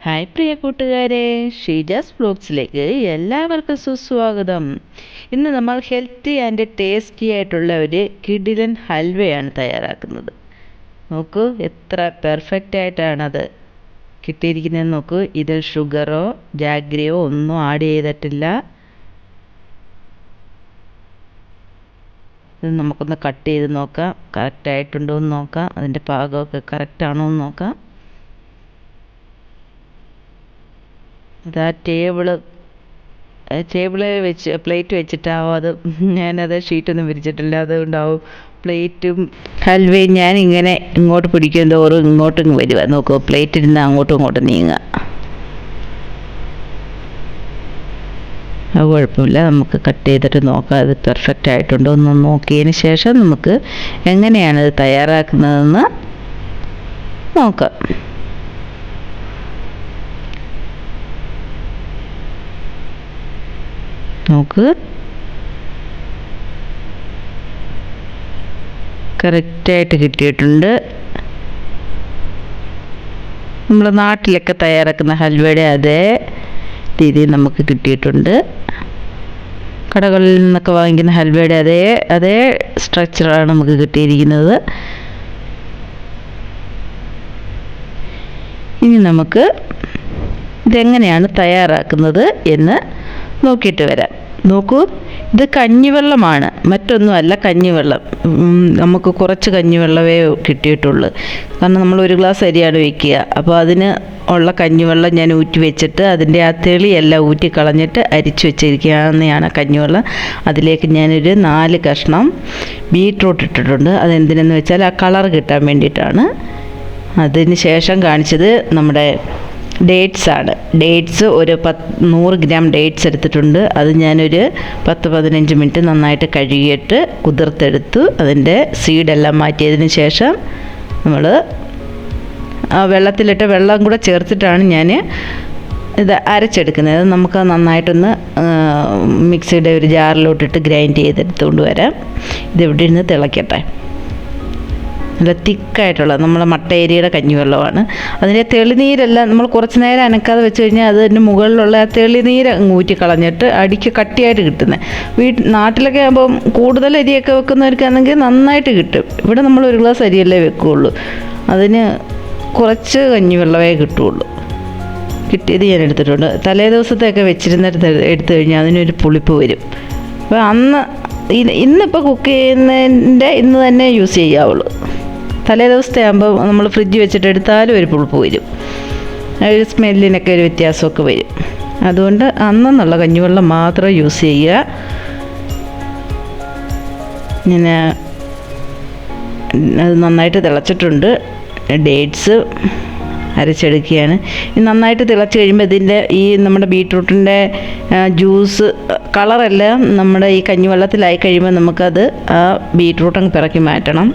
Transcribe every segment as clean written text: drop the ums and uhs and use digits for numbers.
Hi പ്രിയ കൂട്ടുകാരെ, ഷീജാസ് വ്ലോഗ്സിലേക്ക് എല്ലാവർക്കും സുസ്വാഗതം. ഇന്ന് നമ്മൾ ഹെൽത്തി ആൻഡ് ടേസ്റ്റി ആയിട്ടുള്ള ഒരു കിടിലൻ ഹൽവയാണ് തയ്യാറാക്കുന്നത്. നോക്കൂ എത്ര പെർഫെക്റ്റ് ആയിട്ടാണത് കിട്ടിയിരിക്കുന്നതെന്ന് നോക്കൂ. ഇതിൽ ഷുഗറോ ജാഗ്രിയോ ഒന്നും ആഡ് ചെയ്തിട്ടില്ല. ഇത് നമുക്കൊന്ന് കട്ട് ചെയ്ത് നോക്കാം, കറക്റ്റായിട്ടുണ്ടോ എന്ന് നോക്കാം, അതിൻ്റെ പാകമൊക്കെ കറക്റ്റാണോ എന്ന് നോക്കാം. ഇതാ ടേബിള് വെച്ച് പ്ലേറ്റ് വെച്ചിട്ടാവും അത്. ഞാനത് ഷീറ്റൊന്നും വിരിച്ചിട്ടില്ല, അതുകൊണ്ടാവും പ്ലേറ്റും ഹൽവയും ഞാൻ ഇങ്ങനെ ഇങ്ങോട്ട് പിടിക്കും തോറും ഇങ്ങോട്ടും വരിക. നോക്കൂ, പ്ലേറ്റ് ഇരുന്ന് അങ്ങോട്ടും ഇങ്ങോട്ടും നീങ്ങുക. അത് കുഴപ്പമില്ല, നമുക്ക് കട്ട് ചെയ്തിട്ട് നോക്കാം അത് പെർഫെക്റ്റ് ആയിട്ടുണ്ടോ എന്ന് നോക്കിയതിന് ശേഷം നമുക്ക് എങ്ങനെയാണത് തയ്യാറാക്കുന്നതെന്ന് നോക്കാം. നോക്ക്, കറക്റ്റായിട്ട് കിട്ടിയിട്ടുണ്ട്. നമ്മൾ നാട്ടിലൊക്കെ തയ്യാറാക്കുന്ന ഹൽവയുടെ അതേ രീതിയിൽ നമുക്ക് കിട്ടിയിട്ടുണ്ട്. കടകളിൽ നിന്നൊക്കെ വാങ്ങിക്കുന്ന ഹൽവയുടെ അതേ സ്ട്രക്ചറാണ് നമുക്ക് കിട്ടിയിരിക്കുന്നത്. ഇനി നമുക്ക് ഇതെങ്ങനെയാണ് തയ്യാറാക്കുന്നത് എന്ന് നോക്കിയിട്ട് വരാം. നോക്കൂ, ഇത് കഞ്ഞിവെള്ളമാണ്, മറ്റൊന്നുമല്ല, കഞ്ഞിവെള്ളം. നമുക്ക് കുറച്ച് കഞ്ഞിവെള്ളമേ കിട്ടിയിട്ടുള്ളൂ. കാരണം നമ്മൾ ഒരു ഗ്ലാസ് അരിയാണ് വയ്ക്കുക. അപ്പോൾ അതിന് ഉള്ള കഞ്ഞിവെള്ളം ഞാൻ ഊറ്റി വെച്ചിട്ട് അതിൻ്റെ ആ തെളിയെല്ലാം ഊറ്റി കളഞ്ഞിട്ട് അരിച്ചു വെച്ചിരിക്കുകയാണ് കഞ്ഞിവെള്ളം. അതിലേക്ക് ഞാനൊരു 4 കഷ്ണം ബീട്രൂട്ട് ഇട്ടിട്ടുണ്ട്. അതെന്തിനെന്ന് വെച്ചാൽ ആ കളർ കിട്ടാൻ വേണ്ടിയിട്ടാണ്. അതിന് ശേഷം കാണിച്ചത് നമ്മുടെ ഡേറ്റ്സാണ്. ഡേറ്റ്സ് ഒരു 100 ഗ്രാം ഡേറ്റ്സ് എടുത്തിട്ടുണ്ട്. അത് ഞാനൊരു 10-15 മിനിറ്റ് നന്നായിട്ട് കഴുകിയിട്ട് കുതിർത്തെടുത്തു. അതിൻ്റെ സീഡെല്ലാം മാറ്റിയതിന് ശേഷം നമ്മൾ വെള്ളത്തിലിട്ട് വെള്ളം കൂടെ ചേർത്തിട്ടാണ് ഞാൻ ഇത് അരച്ചെടുക്കുന്നത്. നമുക്ക് നന്നായിട്ടൊന്ന് മിക്സിയുടെ ഒരു ജാറിലോട്ടിട്ട് ഗ്രൈൻഡ് ചെയ്തെടുത്തുകൊണ്ട് വരാം. ഇതിവിടെ ഇരുന്ന് തിളയ്ക്കട്ടെ. നല്ല തിക്കായിട്ടുള്ള നമ്മളെ മട്ടേരിയുടെ കഞ്ഞിവെള്ളമാണ്. അതിൻ്റെ തെളിനീരെല്ലാം നമ്മൾ കുറച്ച് നേരം അനക്കാതെ വെച്ച് കഴിഞ്ഞാൽ അതിൻ്റെ മുകളിലുള്ള ആ തെളിനീര് ഊറ്റി കളഞ്ഞിട്ട് അടിക്ക് കട്ടിയായിട്ട് കിട്ടുന്നത്. നാട്ടിലൊക്കെ ആകുമ്പോൾ കൂടുതൽ അരിയൊക്കെ വെക്കുന്നവർക്കാണെങ്കിൽ നന്നായിട്ട് കിട്ടും. ഇവിടെ നമ്മൾ ഒരു ഗ്ലാസ് അരിയല്ലേ വെക്കുകയുള്ളൂ, അതിന് കുറച്ച് കഞ്ഞിവെള്ളമേ കിട്ടുകയുള്ളൂ. കിട്ടിയത് ഞാൻ എടുത്തിട്ടുണ്ട്. തലേ ദിവസത്തെയൊക്കെ വെച്ചിരുന്നിട്ട് എടുത്തു കഴിഞ്ഞാൽ അതിനൊരു പുളിപ്പ് വരും. അപ്പോൾ ഇന്നിപ്പോൾ കുക്ക് ചെയ്യുന്നതിൻ്റെ ഇന്ന് തന്നെ യൂസ് ചെയ്യാവുള്ളൂ. തലേ ദിവസത്തെ ആകുമ്പോൾ നമ്മൾ ഫ്രിഡ്ജ് വെച്ചിട്ട് എടുത്താലും ഒരു പുളിപ്പ് വരും, ഒരു സ്മെല്ലിനൊക്കെ ഒരു വ്യത്യാസമൊക്കെ വരും. അതുകൊണ്ട് അന്നെന്നുള്ള കഞ്ഞിവെള്ളം മാത്രം യൂസ് ചെയ്യുക. ഇങ്ങനെ അത് നന്നായിട്ട് തിളച്ചിട്ടുണ്ട്. ഡേറ്റ്സ് അരച്ചെടുക്കുകയാണ്. ഇത് നന്നായിട്ട് തിളച്ച് കഴിയുമ്പോൾ ഇതിൻ്റെ നമ്മുടെ ബീട്രൂട്ടിൻ്റെ ജ്യൂസ് കളറെല്ലാം നമ്മുടെ ഈ കഞ്ഞിവെള്ളത്തിലായി കഴിയുമ്പോൾ നമുക്കത് ആ ബീട്രൂട്ടങ്ങ് പിറക്കി മാറ്റണം.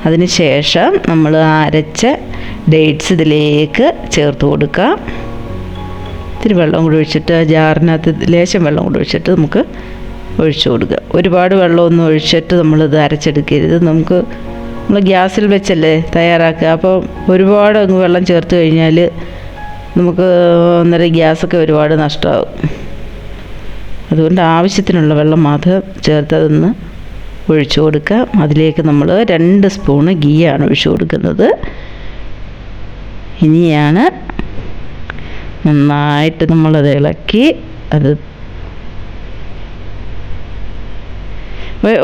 അതിന് ശേഷം നമ്മൾ അരച്ച ഡേറ്റ്സ് ഇതിലേക്ക് ചേർത്ത് കൊടുക്കുക. ഇത്തിരി വെള്ളം കൂടി ഒഴിച്ചിട്ട് ജാറിനകത്ത് ലേശം വെള്ളം കൂടി ഒഴിച്ചിട്ട് നമുക്ക് ഒഴിച്ചു കൊടുക്കുക. ഒരുപാട് വെള്ളമൊന്നും ഒഴിച്ചിട്ട് നമ്മളിത് അരച്ചെടുക്കരുത്. നമ്മൾ ഗ്യാസിൽ വെച്ചല്ലേ തയ്യാറാക്കുക. അപ്പോൾ ഒരുപാട് അങ്ങ് വെള്ളം ചേർത്ത് കഴിഞ്ഞാൽ നമുക്ക് അന്നേരം ഗ്യാസൊക്കെ ഒരുപാട് നഷ്ടമാകും. അതുകൊണ്ട് ആവശ്യത്തിനുള്ള വെള്ളം മാത്രം ചേർത്ത് അതൊന്ന് ഒഴിച്ചു കൊടുക്കുക. അതിലേക്ക് നമ്മൾ 2 സ്പൂണ് ഗീയാണ് ഒഴിച്ചു കൊടുക്കുന്നത്. ഇനിയാണ് നന്നായിട്ട് നമ്മളത് ഇളക്കി അത്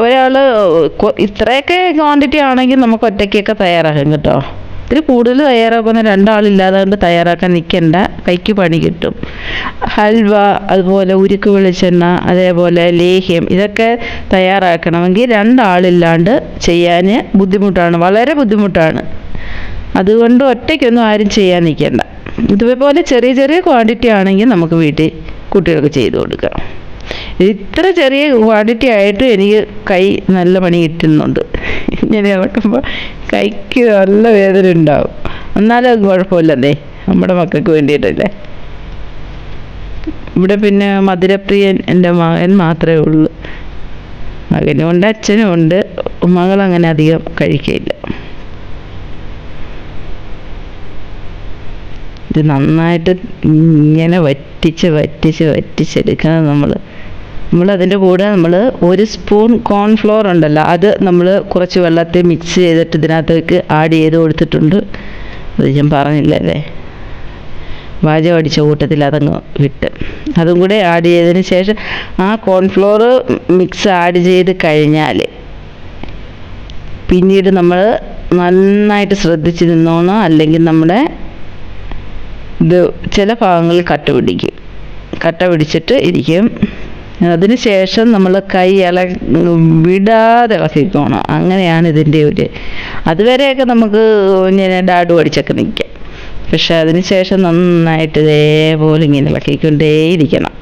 ഒരാൾ ഇത്രയൊക്കെ ക്വാണ്ടിറ്റി ആണെങ്കിൽ നമുക്ക് ഒറ്റയ്ക്കൊക്കെ തയ്യാറാക്കാം കേട്ടോ. ഇത്തിരി കൂടുതൽ തയ്യാറാക്കുന്ന 2 ആളില്ലാതെ കൊണ്ട് തയ്യാറാക്കാൻ നിൽക്കണ്ട, കൈക്ക് പണി കിട്ടും. ഹൽവ, അതുപോലെ ഉരുക്ക് വെളിച്ചെണ്ണ, അതേപോലെ ലേഹ്യം, ഇതൊക്കെ തയ്യാറാക്കണമെങ്കിൽ 2 ആളില്ലാണ്ട് ചെയ്യാൻ ബുദ്ധിമുട്ടാണ്, വളരെ ബുദ്ധിമുട്ടാണ്. അതുകൊണ്ട് ഒറ്റയ്ക്കൊന്നും ആരും ചെയ്യാൻ നിൽക്കണ്ട. ഇതുപോലെ ചെറിയ ചെറിയ ക്വാണ്ടിറ്റി ആണെങ്കിൽ നമുക്ക് വീട്ടിൽ കുട്ടികൾക്ക് ചെയ്ത് കൊടുക്കാം. ഇത്ര ചെറിയ ക്വാണ്ടിറ്റി ആയിട്ട് എനിക്ക് കൈ നല്ല പണി കിട്ടുന്നുണ്ട്. ഇങ്ങനെ ഇളക്കുമ്പോൾ കൈക്ക് നല്ല വേദന ഉണ്ടാവും. എന്നാലും അത് കുഴപ്പമില്ലല്ലേ, നമ്മുടെ മക്കൾക്ക് വേണ്ടിയിട്ടല്ലേ. ഇവിടെ പിന്നെ മധുരപ്രിയൻ എൻ്റെ മകൻ മാത്രമേ ഉള്ളൂ. മകനും ഉണ്ട്, അച്ഛനും ഉണ്ട്. മകളങ്ങനെ അധികം കഴിക്കില്ല. ഇത് നന്നായിട്ട് ഇങ്ങനെ വറ്റിച്ചെടുക്കണം നമ്മളതിൻ്റെ കൂടെ നമ്മൾ 1 സ്പൂൺ കോൺഫ്ലോർ ഉണ്ടല്ലോ, അത് നമ്മൾ കുറച്ച് വെള്ളത്തിൽ മിക്സ് ചെയ്തിട്ട് ഇതിനകത്തേക്ക് ആഡ് ചെയ്ത് കൊടുത്തിട്ടുണ്ട്. അത് ഞാൻ പറഞ്ഞില്ലല്ലേ, പാചകം അടിച്ച കൂട്ടത്തിൽ അതങ്ങ് വിട്ട് അതും കൂടെ ആഡ് ചെയ്തതിന് ശേഷം ആ കോൺഫ്ലോർ മിക്സ് ആഡ് ചെയ്ത് കഴിഞ്ഞാൽ പിന്നീട് നമ്മൾ നന്നായിട്ട് ശ്രദ്ധിച്ച് നിന്നോണം. അല്ലെങ്കിൽ നമ്മുടെ ഇത് ചില ഭാഗങ്ങളിൽ കട്ട പിടിച്ചിട്ട് ഇരിക്കും. അതിന് ശേഷം നമ്മൾ കൈ വിടാതെ ഇളക്കിക്കോണം. അങ്ങനെയാണ് ഇതിൻ്റെ അതുവരെയൊക്കെ നമുക്ക് ഇങ്ങനെ ഡാഡു അടിച്ചൊക്കെ നിൽക്കാം. പക്ഷെ അതിന് ശേഷം നന്നായിട്ട് ഇതേപോലെ ഇങ്ങനെ ഇളക്കിക്കൊണ്ടേയിരിക്കണം.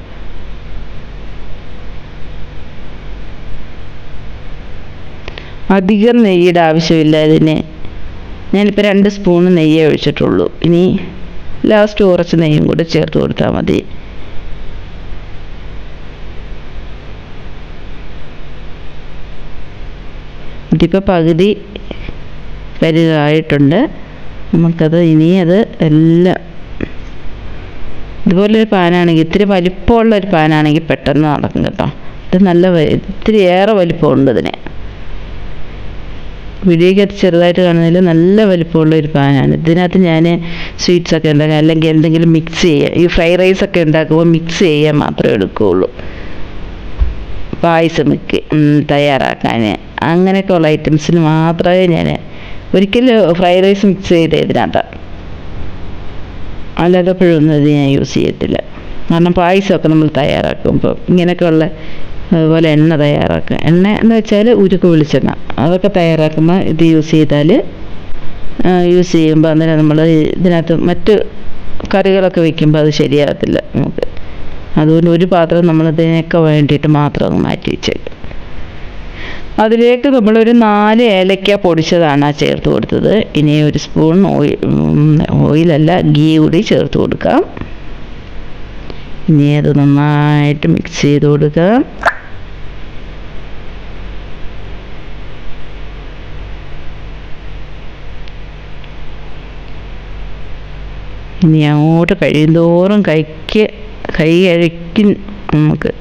അധികം നെയ്യുടെ ആവശ്യമില്ല ഇതിന്. ഞാനിപ്പോൾ 2 സ്പൂൺ നെയ്യേ ഒഴിച്ചിട്ടുള്ളൂ. ഇനി ലാസ്റ്റ് കുറച്ച് നെയ്യും കൂടി ചേർത്ത് കൊടുത്താൽ മതി. ഇതിപ്പോൾ പകുതി പരിവായിട്ടുണ്ട്. നമുക്കത് അത് എല്ലാം ഇതുപോലൊരു പാനാണെങ്കിൽ, ഇത്തിരി വലിപ്പമുള്ളൊരു പാനാണെങ്കിൽ പെട്ടെന്ന് നടക്കും കേട്ടോ. ഇത് ഇത്തിരി ഏറെ വലിപ്പമുണ്ട് ഇതിന്. വീഡിയോയ്ക്കകത്ത് ചെറുതായിട്ട് കാണുന്നതിൽ നല്ല വലിപ്പമുള്ളൊരു പാനാണ്. ഇതിനകത്ത് ഞാൻ സ്വീറ്റ്സൊക്കെ ഉണ്ടാക്കാം, അല്ലെങ്കിൽ എന്തെങ്കിലും മിക്സ് ചെയ്യുക, ഈ ഫ്രൈഡ് റൈസൊക്കെ ഉണ്ടാക്കുമ്പോൾ മിക്സ് ചെയ്യാൻ മാത്രമേ എടുക്കുകയുള്ളൂ. പായസം തയ്യാറാക്കാൻ അങ്ങനെയൊക്കെ ഉള്ള ഐറ്റംസിന് മാത്രമേ ഞാൻ ഒരിക്കലും ഫ്രൈഡ് റൈസ് മിക്സ് ചെയ്ത് ഇതിനകത്ത്, അല്ലാത്തപ്പോഴൊന്നും ഇത് ഞാൻ യൂസ് ചെയ്യത്തില്ല. കാരണം പായസമൊക്കെ നമ്മൾ തയ്യാറാക്കുമ്പോൾ ഇങ്ങനെയൊക്കെയുള്ള അതുപോലെ എണ്ണ തയ്യാറാക്കുക, എണ്ണ എന്ന് വെച്ചാൽ ഉരുക്ക് വെളിച്ചെണ്ണ, അതൊക്കെ തയ്യാറാക്കുമ്പോൾ ഇത് യൂസ് ചെയ്യുമ്പോൾ അന്നേരം നമ്മൾ ഇതിനകത്ത് മറ്റ് കറികളൊക്കെ വയ്ക്കുമ്പോൾ അത് ശരിയാകത്തില്ല നമുക്ക്. അതുകൊണ്ട് ഒരു പാത്രം നമ്മളിതിനൊക്കെ വേണ്ടിയിട്ട് മാത്രം ഒന്ന് മാറ്റി വെച്ചേക്കും. അതിലേക്ക് നമ്മളൊരു 4 ഏലക്ക പൊടിച്ചതാണ് ചേർത്ത് കൊടുത്തത്. ഇനി 1 സ്പൂൺ ഓയിലല്ല ഗീ കൂടി ചേർത്ത് കൊടുക്കാം. ഇനി അത് നന്നായിട്ട് മിക്സ് ചെയ്ത് കൊടുക്കാം. ഇനി അങ്ങോട്ട് കഴിയുന്തോറും കൈ കഴിക്കും നമുക്ക്.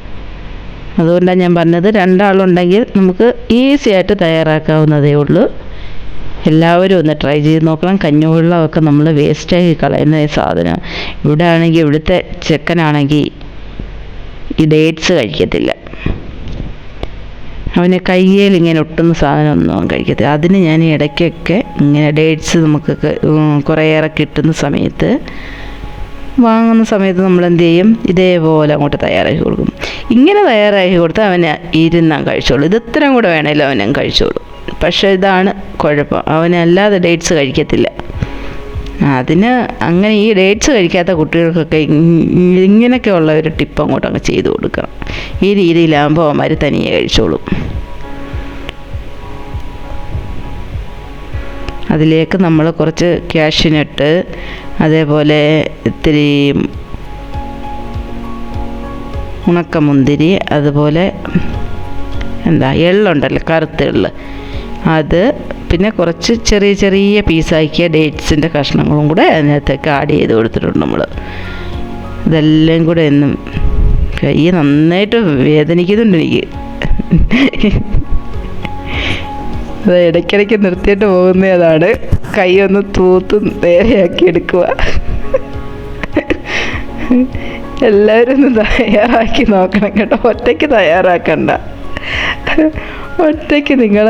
അതുകൊണ്ടാണ് ഞാൻ പറഞ്ഞത്, 2 ആളുണ്ടെങ്കിൽ നമുക്ക് ഈസി ആയിട്ട് തയ്യാറാക്കാവുന്നതേ ഉള്ളൂ. എല്ലാവരും ഒന്ന് ട്രൈ ചെയ്ത് നോക്കണം. കഞ്ഞിവെള്ളമൊക്കെ നമ്മൾ വേസ്റ്റാക്കി കളയുന്ന സാധനം. ഇവിടുത്തെ ചെക്കനാണെങ്കിൽ ഈ ഡേറ്റ്സ് കഴിക്കത്തില്ല. അവന് കയ്യിൽ ഇങ്ങനെ ഒട്ടുന്ന സാധനമൊന്നും കഴിക്കത്തില്ല. അതിന് ഞാൻ ഇടയ്ക്കൊക്കെ ഇങ്ങനെ ഡേറ്റ്സ് നമുക്കൊക്കെ കുറേയേറെ കിട്ടുന്ന സമയത്ത്, വാങ്ങുന്ന സമയത്ത് നമ്മൾ എന്ത് ചെയ്യും, ഇതേപോലെ അങ്ങോട്ട് തയ്യാറാക്കി കൊടുക്കും. ഇങ്ങനെ തയ്യാറാക്കി കൊടുത്താൽ അവന് ഇരുന്നാൻ കഴിച്ചോളൂ. ഇത് ഇത്രയും കൂടെ വേണമല്ലോ അവനും കഴിച്ചോളൂ. പക്ഷേ ഇതാണ് കുഴപ്പം, അവനല്ലാതെ ഡേറ്റ്സ് കഴിക്കത്തില്ല. അതിന് അങ്ങനെ ഈ ഡേറ്റ്സ് കഴിക്കാത്ത കുട്ടികൾക്കൊക്കെ ഇങ്ങനെയൊക്കെയുള്ള ഒരു ടിപ്പ് അങ്ങോട്ട് ചെയ്ത് കൊടുക്കണം. ഈ രീതിയിലാകുമ്പോൾ അവന്മാർ തനിയെ കഴിച്ചോളും. അതിലേക്ക് നമ്മൾ കുറച്ച് കാഷ്യൂനട്ട്, അതേപോലെ ഇത്തിരി ഉണക്കമുന്തിരി, അതുപോലെ എള്ളുണ്ടല്ലോ, കറുത്ത എള്ള്, അത്, പിന്നെ കുറച്ച് ചെറിയ ചെറിയ പീസാക്കിയ ഡേറ്റ്സിൻ്റെ കഷ്ണങ്ങളും കൂടെ അതിനകത്തേക്ക് ആഡ് ചെയ്ത് കൊടുത്തിട്ടുണ്ട് നമ്മൾ. ഇതെല്ലാം കൂടെ കൈ നന്നായിട്ട് വേദനിക്കുന്നുണ്ട് എനിക്ക്. അത് ഇടയ്ക്കിടയ്ക്ക് നിർത്തിയിട്ട് പോകുന്നതാണ്. കൈ ഒന്ന് തൂത്ത് നേരെയാക്കി എടുക്കുക. എല്ലാവരും ഒന്ന് തയ്യാറാക്കി നോക്കണം കേട്ടോ. ഒറ്റയ്ക്ക് തയ്യാറാക്കണ്ട. ഒറ്റയ്ക്ക് നിങ്ങൾ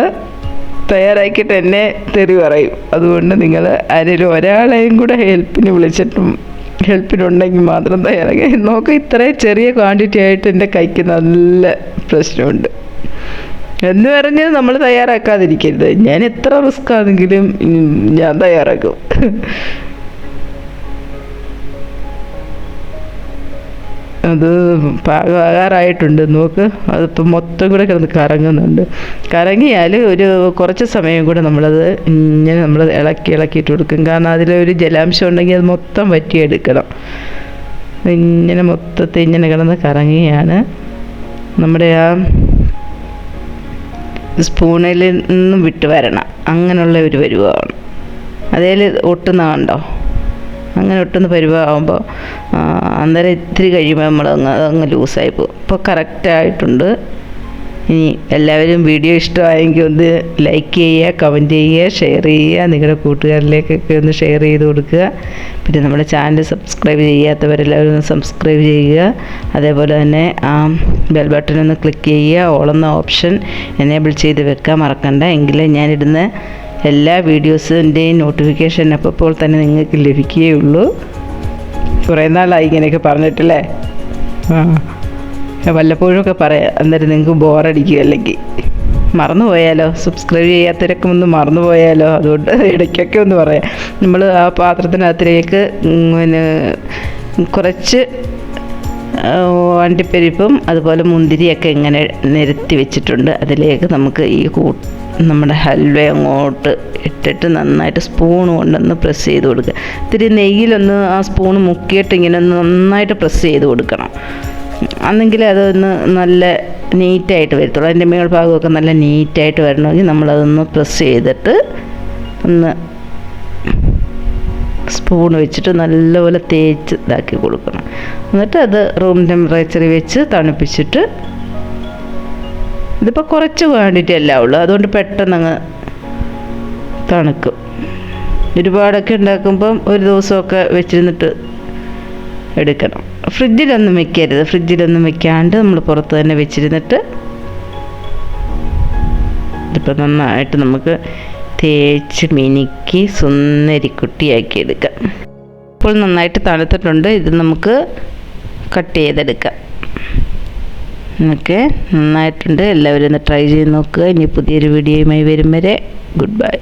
തയ്യാറാക്കിയിട്ട് എന്നെ തെറി പറയും. അതുകൊണ്ട് നിങ്ങൾ ആരെങ്കിലും ഒരാളെയും കൂടെ ഹെൽപ്പിനുണ്ടെങ്കിൽ മാത്രം തയ്യാറാക്കി നോക്കുക. ഇത്രയും ചെറിയ ക്വാണ്ടിറ്റി ആയിട്ട് എൻ്റെ കൈക്ക് നല്ല പ്രശ്നമുണ്ട് എന്ന് പറഞ്ഞ് നമ്മൾ തയ്യാറാക്കാതിരിക്കരുത്. ഞാൻ എത്ര റിസ്ക് ആണെങ്കിലും ഞാൻ തയ്യാറാക്കും. അത് പാകാറായിട്ടുണ്ട് നോക്ക്. അതിപ്പോൾ മൊത്തം കൂടെ കിടന്ന് കറങ്ങുന്നുണ്ട്. കറങ്ങിയാൽ ഒരു കുറച്ച് സമയം കൂടെ നമ്മളത് ഇങ്ങനെ ഇളക്കിയിട്ട് കൊടുക്കും. കാരണം അതിലൊരു ജലാംശം ഉണ്ടെങ്കിൽ അത് മൊത്തം വറ്റിയെടുക്കണം. ഇങ്ങനെ മൊത്തത്തിൽ ഇങ്ങനെ കിടന്ന് കറങ്ങിയാണ് നമ്മുടെ ആ സ്പൂണിൽ നിന്നും വിട്ട് വരണം. അങ്ങനെയുള്ള ഒരു പരുവമാണ്. അതേൽ ഒട്ടുന്ന കണ്ടോ, അങ്ങനെ ഒട്ടുന്ന പരുവാകുമ്പോൾ അന്നേരം ഇത്തിരി കഴിയുമ്പോൾ നമ്മൾ അങ്ങ് ലൂസായി പോകും. ഇപ്പോൾ കറക്റ്റായിട്ടുണ്ട്. ഇനി എല്ലാവരും വീഡിയോ ഇഷ്ടമായെങ്കിൽ ഒന്ന് ലൈക്ക് ചെയ്യുക, കമൻറ്റ് ചെയ്യുക, ഷെയർ ചെയ്യുക, നിങ്ങളുടെ കൂട്ടുകാരിലേക്കൊക്കെ ഒന്ന് ഷെയർ ചെയ്ത് കൊടുക്കുക. പിന്നെ നമ്മുടെ ചാനൽ സബ്സ്ക്രൈബ് ചെയ്യാത്തവരെല്ലാവരും ഒന്ന് സബ്സ്ക്രൈബ് ചെയ്യുക. അതേപോലെ തന്നെ ആ ബെൽ ബട്ടൺ ഒന്ന് ക്ലിക്ക് ചെയ്യുക. ഓളെന്ന ഓപ്ഷൻ എനേബിൾ ചെയ്ത് വെക്കാൻ മറക്കണ്ട. എങ്കിലേ ഞാനിടുന്ന എല്ലാ വീഡിയോസിൻ്റെയും നോട്ടിഫിക്കേഷൻ അപ്പോൾ തന്നെ നിങ്ങൾക്ക് ലഭിക്കുകയുള്ളൂ. കുറേ നാളായി ഇങ്ങനെയൊക്കെ പറഞ്ഞിട്ടില്ലേ? വല്ലപ്പോഴുമൊക്കെ പറയാം, അന്നേരം നിങ്ങൾക്ക് ബോറടിക്കുക. അല്ലെങ്കിൽ മറന്നു പോയാലോ, സബ്സ്ക്രൈബ് ചെയ്യാത്തവരൊക്കെ ഒന്ന് മറന്നു പോയാലോ. അതുകൊണ്ട് ഇടയ്ക്കൊക്കെ ഒന്ന് പറയാം. നമ്മൾ ആ പാത്രത്തിനകത്തിലേക്ക് പിന്നെ കുറച്ച് അണ്ടിപ്പരിപ്പും അതുപോലെ മുന്തിരിയൊക്കെ ഇങ്ങനെ നിരത്തി വെച്ചിട്ടുണ്ട്. അതിലേക്ക് നമുക്ക് ഈ നമ്മുടെ ഹൽവ അങ്ങോട്ട് ഇട്ടിട്ട് നന്നായിട്ട് സ്പൂൺ കൊണ്ടൊന്ന് പ്രസ് ചെയ്ത് കൊടുക്കുക. ഇത്തിരി നെയ്യിലൊന്ന് ആ സ്പൂൺ മുക്കിയിട്ട് ഇങ്ങനെ ഒന്ന് നന്നായിട്ട് പ്രസ് ചെയ്ത് കൊടുക്കണം. അന്നെങ്കിൽ അതൊന്ന് നല്ല നീറ്റായിട്ട് വരത്തുള്ളൂ. അതിൻ്റെ മേൽഭാഗമൊക്കെ നല്ല നീറ്റായിട്ട് വരണമെങ്കിൽ നമ്മളതൊന്ന് പ്രസ് ചെയ്തിട്ട് ഒന്ന് സ്പൂൺ വെച്ചിട്ട് നല്ലപോലെ തേച്ച് ഇതാക്കി കൊടുക്കണം. എന്നിട്ട് അത് റൂം ടെമ്പറേച്ചറിൽ വെച്ച് തണുപ്പിച്ചിട്ട്, ഇതിപ്പോൾ കുറച്ച് ക്വാണ്ടിറ്റി അല്ല ഉള്ളൂ, അതുകൊണ്ട് പെട്ടെന്ന് അങ്ങ് തണുക്കും. ഒരുപാടൊക്കെ ഉണ്ടാക്കുമ്പം ഒരു ദിവസമൊക്കെ വെച്ചിരുന്നിട്ട് എടുക്കണം. ഫ്രിഡ്ജിലൊന്നും വെക്കരുത്. ഫ്രിഡ്ജിലൊന്നും വെക്കാണ്ട് നമ്മൾ പുറത്ത് തന്നെ വെച്ചിരുന്നിട്ട് ഇതിപ്പോൾ നന്നായിട്ട് നമുക്ക് തേച്ച് മിനുക്കി സുന്ദരിക്കുട്ടിയാക്കി എടുക്കാം. ഇപ്പോൾ നന്നായിട്ട് തണുത്തിട്ടുണ്ട്. ഇത് നമുക്ക് കട്ട് ചെയ്തെടുക്കാം. ഓക്കെ, നന്നായിട്ടുണ്ട്. എല്ലാവരും ഒന്ന് ട്രൈ ചെയ്ത് നോക്കുക. ഇനി പുതിയൊരു വീഡിയോയുമായി വരും വരെ ഗുഡ് ബൈ.